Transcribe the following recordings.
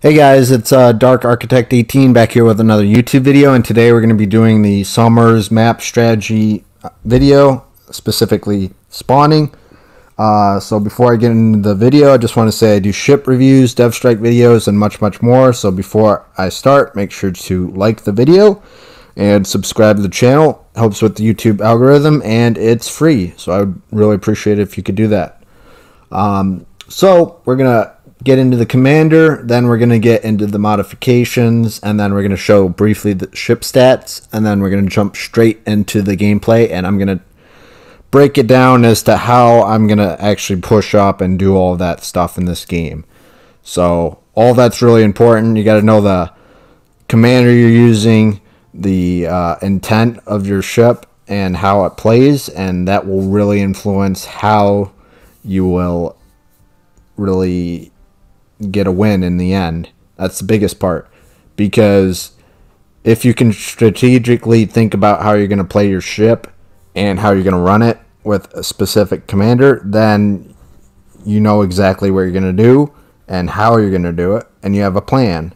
Hey guys, it's Dark Architect 18 back here with another YouTube video, and today we're going to be doing the Summers map strategy video, specifically spawning. So before I get into the video, I just want to say I do ship reviews, dev strike videos, and much more. So before I start, make sure to like the video and subscribe to the channel. It helps with the YouTube algorithm, and it's free. So I would really appreciate it if you could do that. So we're going to get into the commander, then we're going to get into the modifications, and then we're going to show briefly the ship stats, and then we're going to jump straight into the gameplay, and I'm going to break it down as to how I'm going to actually push up and do all that stuff in this game. So all that's really important. You got to know the commander you're using, the intent of your ship, and how it plays, and that will really influence how you will really get a win in the end. That's the biggest part, because if you can strategically think about how you're going to play your ship and how you're going to run it with a specific commander, then you know exactly what you're going to do and how you're going to do it, and you have a plan,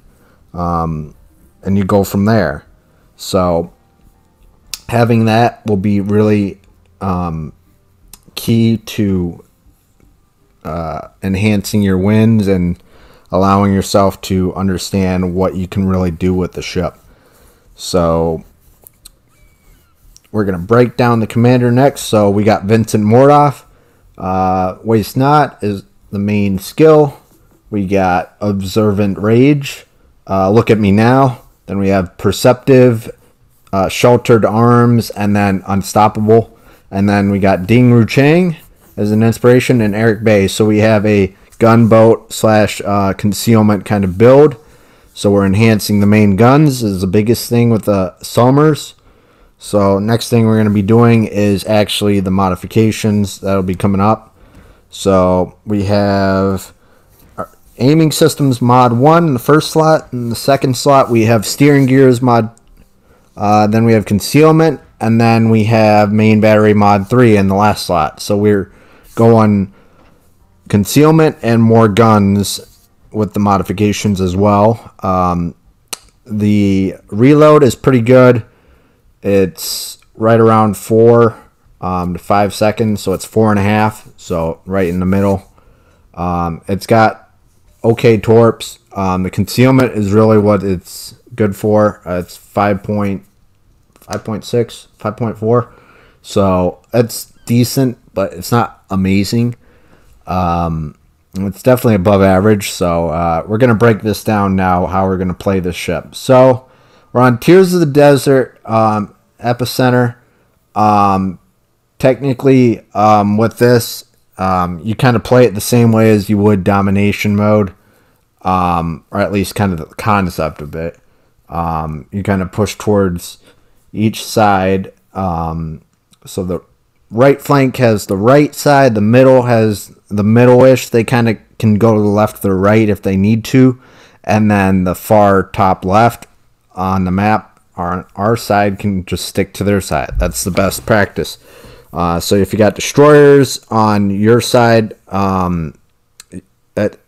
and you go from there. So having that will be really key to enhancing your wins and allowing yourself to understand what you can really do with the ship. So we're going to break down the commander next. So we got Vincent Mordoff. Waste Not is the main skill. We got Observant Rage. Look at Me Now. Then we have Perceptive, Sheltered Arms, and then Unstoppable. And then we got Ding Ru Chang as an inspiration, and Eric Bay. So we have a gunboat slash concealment kind of build. So we're enhancing the main guns is the biggest thing with the Summers. So next thing we're going to be doing is actually the modifications that'll be coming up. So we have our aiming systems mod 1 in the first slot. In the second slot we have steering gears mod. Then we have concealment, and then we have main battery mod 3 in the last slot. So we're going concealment and more guns with the modifications as well. The reload is pretty good. It's right around 4 to 5 seconds, so it's 4.5, so right in the middle. It's got okay torps. The concealment is really what it's good for. It's 5.6, 5.4, so it's decent, but it's not amazing. It's definitely above average. So we're going to break this down now, how we're going to play this ship. So we're on Tears of the Desert, Epicenter. Technically, with this, you kind of play it the same way as you would domination mode, or at least kind of the concept of it. You kind of push towards each side. So the right flank has the right side, the middle has the middle-ish. They kind of can go to the left or right if they need to, and then the far top left on the map on our side can just stick to their side. That's the best practice. So if you got destroyers on your side, that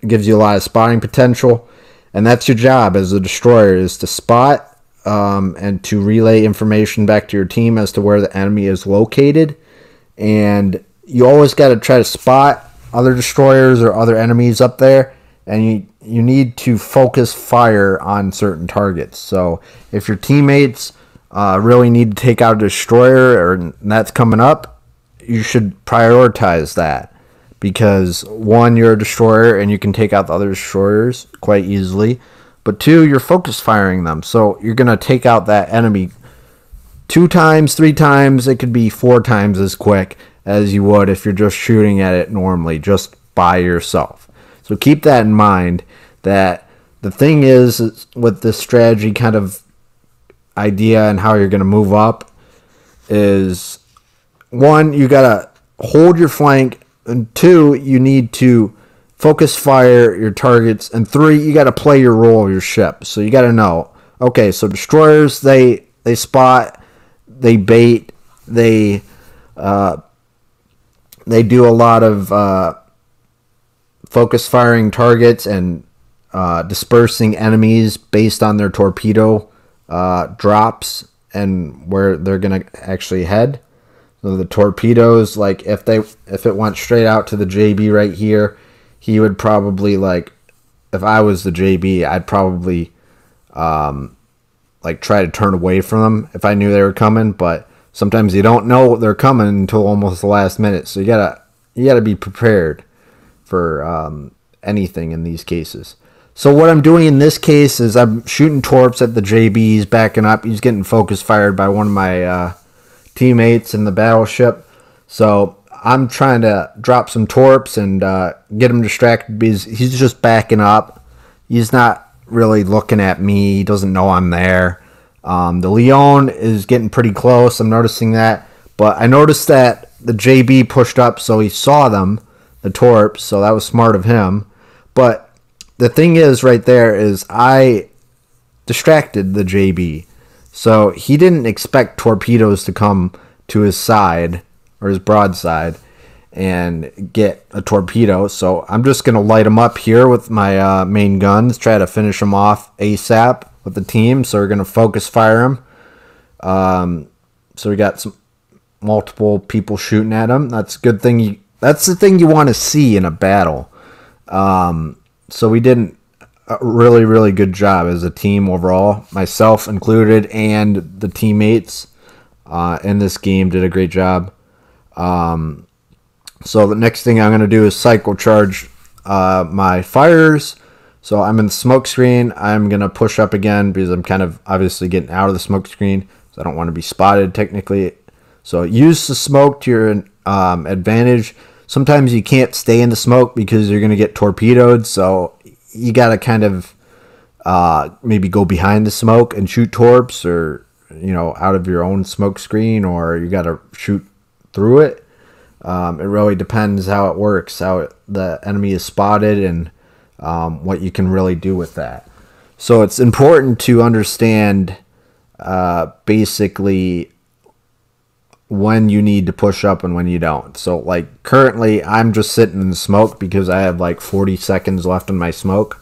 gives you a lot of spotting potential, and that's your job as a destroyer, is to spot and to relay information back to your team as to where the enemy is located. And you always got to try to spot other destroyers or other enemies up there, and you need to focus fire on certain targets. So if your teammates really need to take out a destroyer, or that's coming up, you should prioritize that, because one, you're a destroyer and you can take out the other destroyers quite easily, but two, you're focus firing them, so you're going to take out that enemy 2 times, 3 times, it could be 4 times as quick as you would if you're just shooting at it normally, just by yourself. So keep that in mind, that the thing is with this strategy kind of idea and how you're going to move up is, 1, you got to hold your flank, and 2, you need to focus fire your targets, and 3, you got to play your role of your ship. So you got to know, okay, so destroyers, they spot, they bait, they do a lot of focus firing targets and dispersing enemies based on their torpedo drops and where they're gonna actually head. So the torpedoes, like if it went straight out to the JB right here, he would probably, like, if I was the JB, I'd probably like try to turn away from them if I knew they were coming. But sometimes you don't know they're coming until almost the last minute, so you gotta be prepared for anything in these cases. So what I'm doing in this case is I'm shooting torps at the JB. He's backing up. He's getting focus fired by one of my teammates in the battleship. So I'm trying to drop some torps and get him distracted because he's just backing up. He's not really looking at me. He doesn't know I'm there. The Leon is getting pretty close. I'm noticing that. But I noticed that the JB pushed up, so he saw them, the torps. So that was smart of him. But the thing is right there is I distracted the JB. So he didn't expect torpedoes to come to his side or his broadside and get a torpedo. So I'm just going to light him up here with my main guns, try to finish him off ASAP with the team. So we're going to focus fire him. So we got some multiple people shooting at him. That's a good thing. That's the thing you want to see in a battle. So we did a really, really good job as a team overall, myself included, and the teammates in this game did a great job. So the next thing I'm going to do is cycle charge my fires. So I'm in the smoke screen. I'm going to push up again because I'm kind of obviously getting out of the smoke screen, so I don't want to be spotted technically. So use the smoke to your advantage. Sometimes you can't stay in the smoke because you're going to get torpedoed, so you got to kind of maybe go behind the smoke and shoot torps, or, you know, out of your own smoke screen, or you got to shoot through it. It really depends how it works, how the enemy is spotted, and what you can really do with that. So it's important to understand basically when you need to push up and when you don't. So like currently I'm just sitting in the smoke because I have like 40 seconds left in my smoke.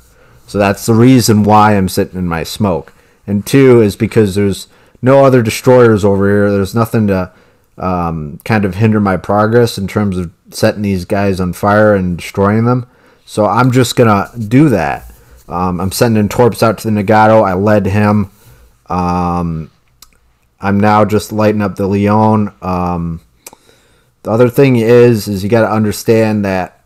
So that's the reason why I'm sitting in my smoke. And two is because there's no other destroyers over here. There's nothing to kind of hinder my progress in terms of setting these guys on fire and destroying them. So I'm just gonna do that. I'm sending torps out to the Nagato. I led him. I'm now just lighting up the Leon. The other thing is you got to understand that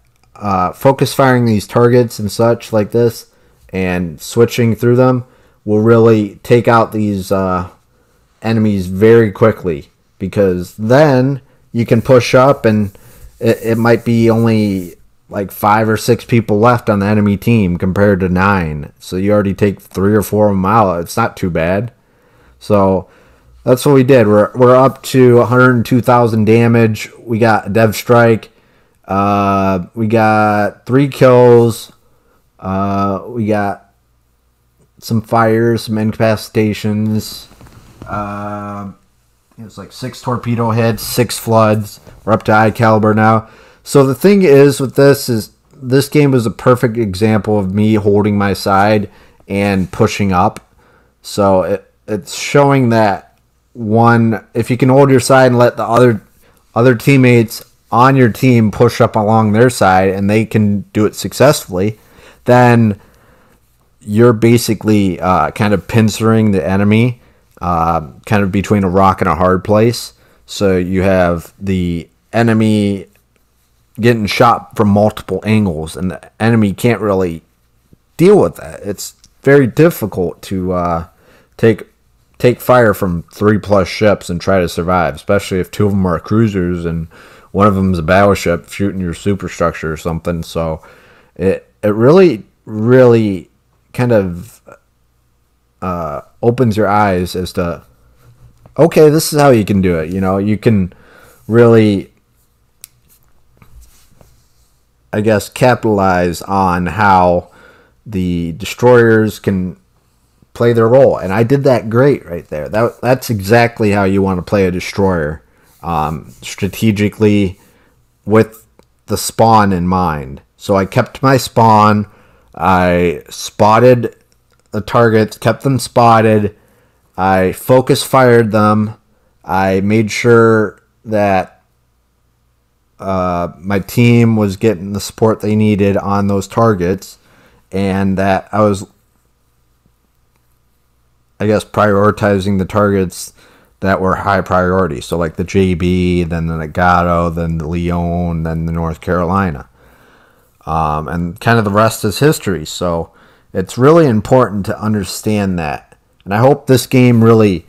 focus firing these targets and such like this and switching through them will really take out these enemies very quickly, because then you can push up and it might be only like 5 or 6 people left on the enemy team compared to 9. So you already take 3 or 4 of them out. It's not too bad. So that's what we did. We're up to 102,000 damage. We got a dev strike. We got 3 kills. We got some fires, some incapacitations. It was like 6 torpedo hits, 6 floods. We're up to high caliber now. So the thing is with this is this game was a perfect example of me holding my side and pushing up. So it's showing that, one, if you can hold your side and let the other teammates on your team push up along their side and they can do it successfully, then you're basically kind of pincering the enemy kind of between a rock and a hard place. So you have the enemy getting shot from multiple angles and the enemy can't really deal with that. It's very difficult to take fire from 3+ ships and try to survive, especially if 2 of them are cruisers and one of them is a battleship shooting your superstructure or something. So it really, really kind of opens your eyes as to, okay, this is how you can do it. You know, you can really, I guess, capitalize on how the destroyers can play their role, and I did that great right there. That's exactly how you want to play a destroyer, strategically with the spawn in mind. So I kept my spawn. I spotted the targets, kept them spotted. I focus fired them. I made sure that my team was getting the support they needed on those targets, and that I was, I guess, prioritizing the targets that were high priority. So like the JB, then the Nagato, then the Leon, then the North Carolina. And kind of the rest is history. So it's really important to understand that. And I hope this game really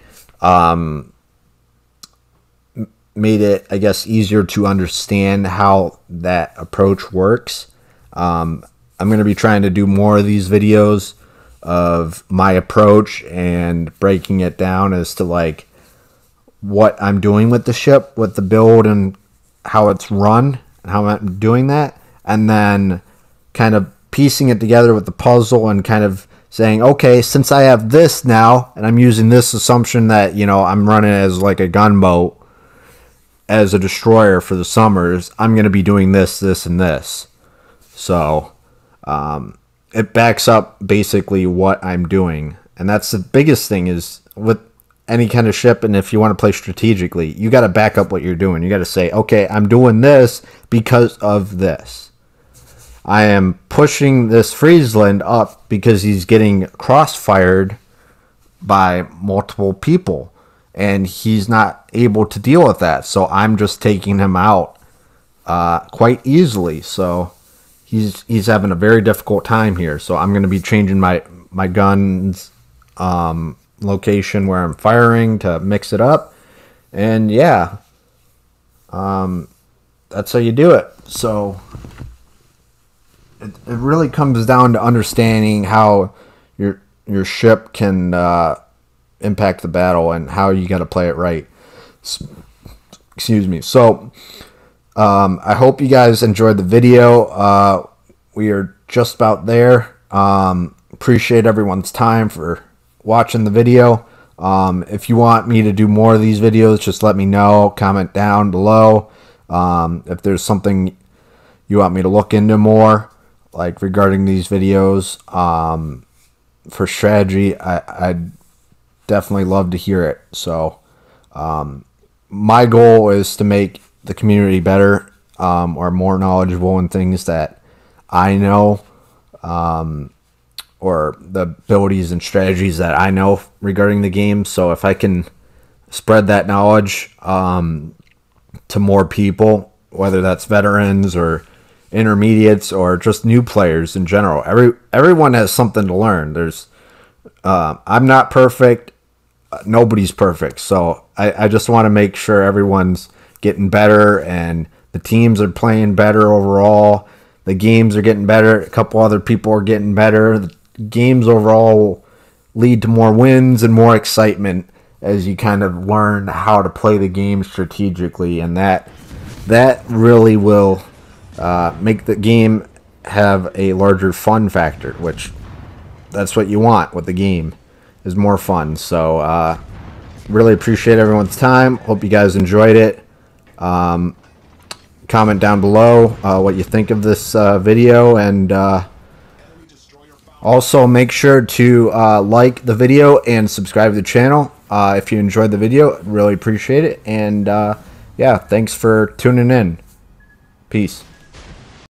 made it, I guess, easier to understand how that approach works. I'm going to be trying to do more of these videos of my approach and breaking it down as to like what I'm doing with the ship, with the build, and how it's run, and how I'm doing that, and then kind of piecing it together with the puzzle and kind of saying, okay, since I have this now, and I'm using this assumption that, you know, I'm running as like a gunboat, as a destroyer for the summers, I'm going to be doing this, this, and this. So it backs up basically what I'm doing. And that's the biggest thing is with any kind of ship, and if you want to play strategically, you got to back up what you're doing. You got to say, okay, I'm doing this because of this. I am pushing this Friesland up because he's getting crossfired by multiple people, and he's not able to deal with that. So I'm just taking him out quite easily. So he's having a very difficult time here. So I'm going to be changing my guns location where I'm firing to mix it up. And yeah, that's how you do it. So it really comes down to understanding how your ship can impact the battle and how you got to play it right. Excuse me. So I hope you guys enjoyed the video. We are just about there. Appreciate everyone's time for watching the video. If you want me to do more of these videos, just let me know. Comment down below if there's something you want me to look into more, like regarding these videos. For strategy, I'd definitely love to hear it. So my goal is to make the community better, or more knowledgeable in things that I know, or the abilities and strategies that I know regarding the game. So if I can spread that knowledge to more people, whether that's veterans or intermediates or just new players in general, everyone has something to learn. There's I'm not perfect. Nobody's perfect. So I just want to make sure everyone's getting better and the teams are playing better overall. The games are getting better. A couple other people are getting better. The games overall will lead to more wins and more excitement as you kind of learn how to play the game strategically. And that really will make the game have a larger fun factor, which that's what you want with the game, is more fun. So really appreciate everyone's time. Hope you guys enjoyed it. Comment down below what you think of this video, and also make sure to like the video and subscribe to the channel if you enjoyed the video. Really appreciate it. And yeah, thanks for tuning in. Peace.